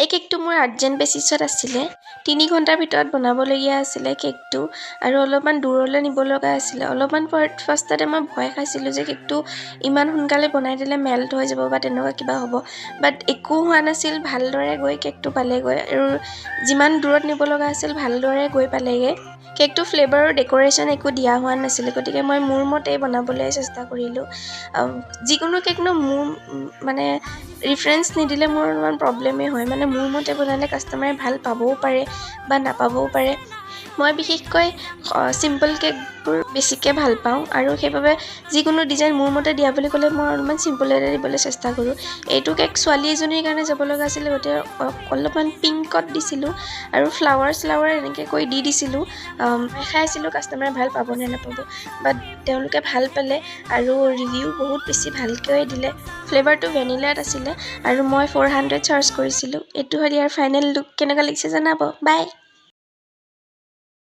এই কেকটো মোৰ আৰ্জেণ্ট বেচিছত আছিলে 3 ঘণ্টাৰ ভিতৰত বনাবলগীয়া আছিলে কেকটো আৰু অলপমান দূৰলৈ নিব লগা আছিলে অলপমান ফাৰ্ষ্টতে মই ভয় খাইছিলোঁ যে কেকটো ইমান সোনকালে বনাই দিলে মেল্ট হৈ যাব বা তেনেকুৱা কিবা হ'ব বাট একো হোৱা নাছিল ভালদৰে গৈ কেকটো পালেগৈ আৰু যিমান দূৰত নিব লগা আছিল ভালদৰে গৈ পালেগৈ কেকটো ফ্লেভাৰ আৰু ডেক'ৰেশ্যন একো দিয়া হোৱা নাছিলে গতিকে মই মোৰ মতেই বনাবলৈ চেষ্টা কৰিলোঁ যিকোনো কেক মোৰ মানে ৰিফাৰেঞ্চ নিদিলে মোৰ অলপমান প্ৰব্লেমেই হয় মানে মোৰ মতে বনালে কাষ্টমাৰে ভাল পাবও পাৰে বা নাপাবও পাৰে মই বিশেষকৈ চিম্পল কেকবোৰ বেছিকৈ ভাল পাওঁ আৰু সেইবাবে যিকোনো ডিজাইন মোৰ মতে দিয়া বুলি ক'লে মই অলপমান চিম্পলতে দিবলৈ চেষ্টা কৰোঁ এইটো কেক ছোৱালী এজনীৰ কাৰণে যাব লগা আছিলে গতিকে অলপমান পিংকত দিছিলোঁ আৰু ফ্লাৱাৰ এনেকৈ কৈ দিছিলোঁ খাইছিলোঁ কাষ্টমাৰে ভাল পাব নে নাপাব বাট তেওঁলোকে ভাল পালে আৰু ৰিভিউ বহুত বেছি ভালকৈ দিলে ফ্লেভাৰটো ভেনিলাত আছিলে আৰু মই 400 চাৰ্জ কৰিছিলোঁ এইটো হ'ল ইয়াৰ ফাইনেল লুক কেনেকুৱা লাগিছে জনাব বাই